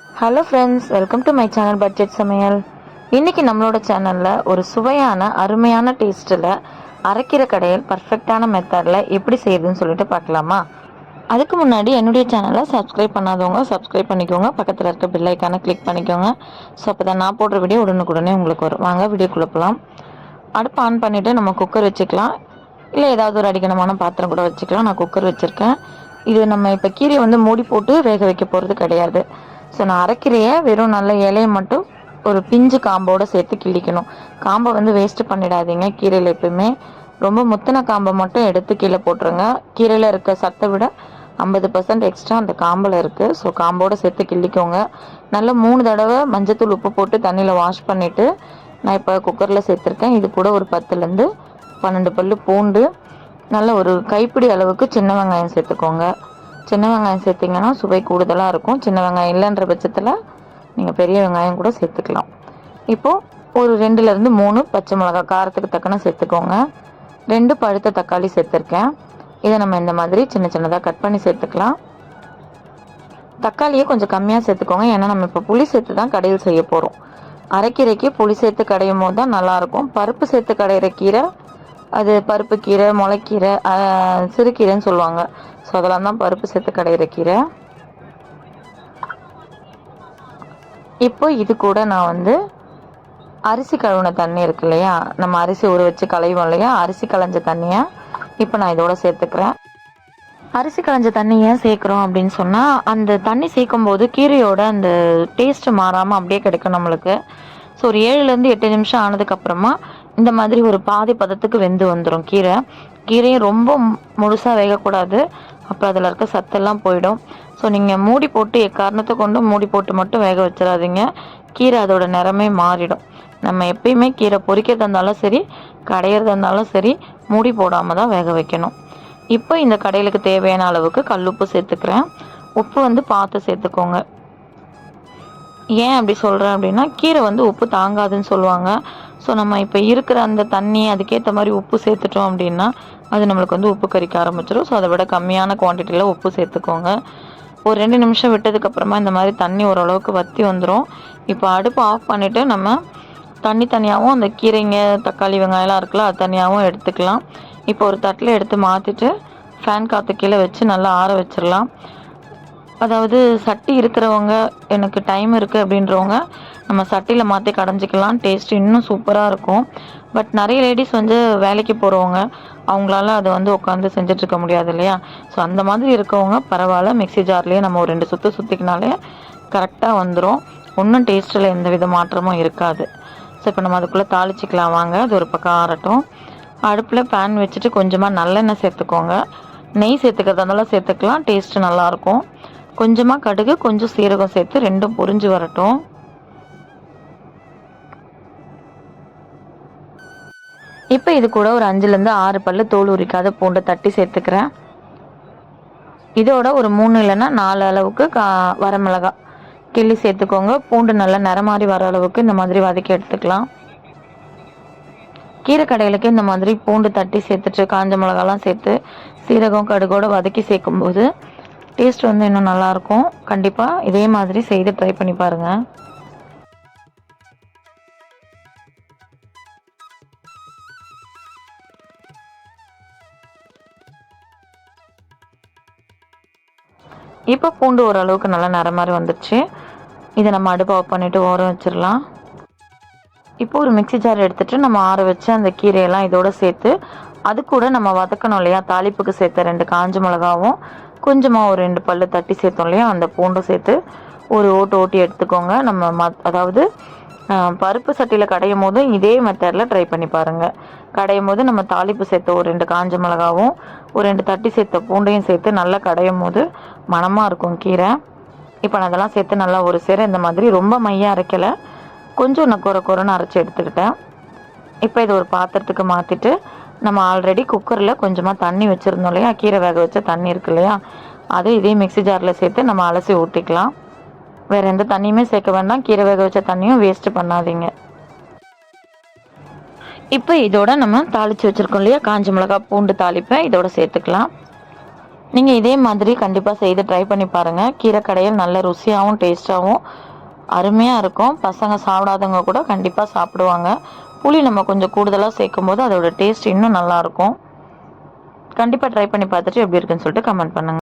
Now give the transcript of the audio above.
Hello friends, welcome to my channel budget சமையல். இன்றைக்கி நம்மளோட சேனலில் ஒரு சுவையான அருமையான டேஸ்ட்டில் அரைக்கீரை கடையில் பர்ஃபெக்டான மெத்தடில் எப்படி செய்யுதுன்னு சொல்லிட்டு பார்க்கலாமா? அதுக்கு முன்னாடி என்னுடைய சேனலை சப்ஸ்கிரைப் பண்ணாதவங்க சப்ஸ்கிரைப் பண்ணிக்கோங்க. பக்கத்தில் இருக்க பெல் ஐக்கானை கிளிக் பண்ணிக்கோங்க. ஸோ அப்போ தான் நான் போடுற வீடியோ உடனுக்குடனே உங்களுக்கு வரும். வாங்க வீடியோக்குள்ளே போகலாம். அடுப்பு ஆன் பண்ணிவிட்டு நம்ம குக்கர் வச்சுக்கலாம், இல்லை ஏதாவது ஒரு அடிக்கணமான பாத்திரம் கூட வச்சுக்கலாம். நான் குக்கர் வச்சுருக்கேன். இது நம்ம இப்போ கீரையை வந்து மூடி போட்டு வேக வைக்க போகிறது கிடையாது. ஸோ நான் அரைக்கீரையை வெறும் நல்ல இலையை மட்டும் ஒரு பிஞ்சு காம்போடு சேர்த்து கிள்ளிக்கணும். காம்பை வந்து வேஸ்ட்டு பண்ணிடாதீங்க. கீரையில் எப்பவுமே ரொம்ப முத்தின காம்பை மட்டும் எடுத்து கீழே போட்டுருங்க. கீரையில் இருக்க சத்தை விட 50% எக்ஸ்ட்ரா அந்த காம்பில் இருக்குது. ஸோ காம்போடு சேர்த்து கிள்ளிக்கோங்க. நல்லா 3 தடவை மஞ்சத்தூள் உப்பு போட்டு தண்ணியில் வாஷ் பண்ணிவிட்டு நான் இப்போ குக்கரில் சேர்த்துருக்கேன். இது கூட ஒரு 10லேருந்து 12 பல் பூண்டு, நல்ல ஒரு கைப்பிடி அளவுக்கு சின்ன வெங்காயம் சேர்த்துக்கோங்க. சின்ன வெங்காயம் சேர்த்திங்கன்னா சுவை கூடுதலாக இருக்கும். சின்ன வெங்காயம் இல்லைன்ற பட்சத்தில் நீங்கள் பெரிய வெங்காயம் கூட சேர்த்துக்கலாம். இப்போது ஒரு 2லேருந்து 3 பச்சை மிளகா காரத்துக்கு தக்கன சேர்த்துக்கோங்க. 2 பழுத்த தக்காளி சேர்த்துருக்கேன். இதை நம்ம இந்த மாதிரி சின்ன சின்னதாக கட் பண்ணி சேர்த்துக்கலாம். தக்காளியே கொஞ்சம் கம்மியாக சேர்த்துக்கோங்க, ஏன்னா நம்ம இப்போ புளி சேர்த்து தான் கடையில் செய்ய போகிறோம். அரைக்கீரைக்கு புளி சேர்த்து கடையும் போது தான் நல்லாயிருக்கும். பருப்பு சேர்த்து கடையிற கீரை அது பருப்பு கீரை, முளைக்கீரை, சிறுகீரைன்னு சொல்லுவாங்க. ஸோ அதெல்லாம் தான் பருப்பு சேர்த்து கடையிற கீரை. இப்போ இது கூட நான் வந்து அரிசி கழுவின தண்ணி இருக்கு இல்லையா, நம்ம அரிசி ஊற வச்சு களைவோம் இல்லையா, அரிசி களைஞ்ச தண்ணியை இப்போ நான் இதோட சேர்த்துக்கிறேன். அரிசி களைஞ்ச தண்ணி ஏன் சேர்க்குறோம் அப்படின்னு சொன்னால், அந்த தண்ணி சேர்க்கும் போது கீரையோட அந்த டேஸ்ட்டு மாறாமல் அப்படியே கிடைக்கும் நம்மளுக்கு. ஸோ ஒரு 7லேருந்து 8 நிமிஷம் ஆனதுக்கப்புறமா இந்த மாதிரி ஒரு பாதி பதத்துக்கு வெந்து வந்துடும் கீரை. கீரையும் ரொம்ப முழுசாக வேகக்கூடாது, அப்புறம் அதில் இருக்க சத்தெல்லாம் போயிடும். ஸோ நீங்கள் மூடி போட்டு எக்காரணத்தை கொண்டு மூடி போட்டு மட்டும் வேக வச்சிடாதீங்க. கீரை அதோட நிறமே மாறிடும். நம்ம எப்பயுமே கீரை பொரிக்கிறதா இருந்தாலும் சரி, கடையிறதா இருந்தாலும் சரி, மூடி போடாமல் தான் வேக வைக்கணும். இப்போ இந்த கடையிலுக்கு தேவையான அளவுக்கு கல்லுப்பு சேர்த்துக்கிறேன். உப்பு வந்து பார்த்து சேர்த்துக்கோங்க. ஏன் அப்படி சொல்கிறேன் அப்படின்னா, கீரை வந்து உப்பு தாங்காதுன்னு சொல்லுவாங்க. ஸோ நம்ம இப்போ இருக்கிற அந்த தண்ணி அதுக்கேற்ற மாதிரி உப்பு சேர்த்துட்டோம் அப்படின்னா அது நம்மளுக்கு வந்து உப்பு கறிக்க ஆரம்பிச்சிடும். ஸோ அதை விட கம்மியான குவான்டிட்டியில் உப்பு சேர்த்துக்கோங்க. ஒரு 2 நிமிஷம் விட்டதுக்கப்புறமா இந்த மாதிரி தண்ணி ஓரளவுக்கு வற்றி வந்துடும். இப்போ அடுப்பு ஆஃப் பண்ணிவிட்டு நம்ம தண்ணி தனியாகவும் அந்த கீரைங்க தக்காளி வெங்காயம்லாம் இருக்குல்ல அது தனியாகவும் எடுத்துக்கலாம். இப்போ ஒரு தட்டில் எடுத்து மாற்றிட்டு ஃபேன் காற்று கீழே வச்சு நல்லா ஆற வச்சிடலாம். அதாவது சட்டி இருக்கிறவங்க, எனக்கு டைம் இருக்குது அப்படின்றவங்க நம்ம சட்டியில் மாற்றி கடைஞ்சிக்கலாம். டேஸ்ட் இன்னும் சூப்பராக இருக்கும். பட் நிறைய லேடிஸ் வந்து வேலைக்கு போகிறவங்க, அவங்களால அதை வந்து உட்காந்து செஞ்சிட்ருக்க முடியாது இல்லையா. ஸோ அந்த மாதிரி இருக்கவங்க பரவாயில்ல, மிக்ஸி ஜார்லேயே நம்ம ஒரு 2 சுற்று சுற்றிக்கினாலே கரெக்டாக வந்துடும். ஒன்றும் டேஸ்ட்டில் எந்த வித மாற்றமும் இருக்காது. ஸோ இப்போ நம்ம அதுக்குள்ளே தாளிச்சிக்கலாம் வாங்க. அது ஒரு பக்கம் ஆறட்டும். அடுப்பில் பேன் வச்சுட்டு கொஞ்சமாக நல்லெண்ணெய் சேர்த்துக்கோங்க. நெய் சேர்த்துக்கிறதா இருந்தாலும் சேர்த்துக்கலாம், டேஸ்ட்டு நல்லாயிருக்கும். கொஞ்சமாக கடுகு, கொஞ்சம் சீரகம் சேர்த்து 2ம் பொரிஞ்சு வரட்டும். இப்போ இது கூட ஒரு 5லேருந்து 6 பல்லு தோல் உரிக்காத பூண்டை தட்டி சேர்த்துக்கிறேன். இதோட ஒரு 3 இல்லைன்னா 4 அளவுக்கு வரமிளகா கிள்ளி சேர்த்துக்கோங்க. பூண்டு நல்லா நிறமாறி வர அளவுக்கு இந்த மாதிரி வதக்கி எடுத்துக்கலாம். கீரை கடையிலுக்கு இந்த மாதிரி பூண்டு தட்டி சேர்த்துட்டு காஞ்ச மிளகாலாம் சேர்த்து சீரகம் கடுகோடு வதக்கி சேர்க்கும்போது டேஸ்ட் வந்து இன்னும் நல்லாயிருக்கும். கண்டிப்பாக இதே மாதிரி செய்து ட்ரை பண்ணி பாருங்கள். இப்போ பூண்டு ஓரளவுக்கு நல்லா நிறமாரி வந்துடுச்சு. இதை நம்ம அடுப்பு ஆஃப் பண்ணிவிட்டு ஓரம் வச்சிடலாம். இப்போ ஒரு மிக்ஸி ஜார் எடுத்துகிட்டு நம்ம ஆற வச்சு அந்த கீரையெல்லாம் இதோடு சேர்த்து அது கூட நம்ம வதக்கணும் இல்லையா, தாளிப்புக்கு சேர்த்த 2 காஞ்ச மிளகாவும் கொஞ்சமாக ஒரு 2 பல்லு தட்டி சேர்த்தோம் இல்லையா, அந்த பூண்டும் சேர்த்து ஒரு ஓட்டி எடுத்துக்கோங்க. நம்ம அதாவது பருப்பு சட்டியில் கடையும் போதும் இதே மெத்தடில் ட்ரை பண்ணி பாருங்கள். கடையும் போது நம்ம தாளிப்பு சேர்த்த ஒரு 2 காஞ்ச மிளகாவும் ஒரு 2 தட்டி சேர்த்த பூண்டையும் சேர்த்து நல்லா கடையும் போது மணமாக இருக்கும் கீரை. இப்போ நான் அதெல்லாம் சேர்த்து நல்லா ஒரு சேர இந்த மாதிரி ரொம்ப மையாக அரைக்கலை, கொஞ்சம் நான் கொரன்னு அரைச்சி எடுத்துக்கிட்டேன். இப்போ இது ஒரு பாத்திரத்துக்கு மாற்றிட்டு நம்ம ஆல்ரெடி குக்கரில் கொஞ்சமாக தண்ணி வச்சுருந்தோம் இல்லையா, கீரை வேக வச்ச தண்ணி இருக்கு இல்லையா, அதை இதே மிக்ஸி ஜாரில் சேர்த்து நம்ம அலசி ஊற்றிக்கலாம். வேறு எந்த தண்ணியுமே சேர்க்க வேண்டாம். கீரை வேக வச்ச தண்ணியும் வேஸ்ட்டு பண்ணாதீங்க. இப்போ இதோட நம்ம தாளித்து வச்சுருக்கோம் இல்லையா காஞ்ச மிளகா பூண்டு தாளிப்பை இதோட சேர்த்துக்கலாம். நீங்கள் இதே மாதிரி கண்டிப்பாக செய்து ட்ரை பண்ணி பாருங்கள். கீரை கடையில் நல்ல ருசியாகவும் டேஸ்ட்டாகவும் அருமையாக இருக்கும். பசங்க சாப்பிடாதவங்க கூட கண்டிப்பாக சாப்பிடுவாங்க. புளி நம்ம கொஞ்சம் கூடுதலாக சேர்க்கும் போது அதோட டேஸ்ட் இன்னும் நல்லாயிருக்கும். கண்டிப்பாக ட்ரை பண்ணி பார்த்துட்டு எப்படி இருக்குன்னு சொல்லிட்டு கமெண்ட் பண்ணுங்கள்.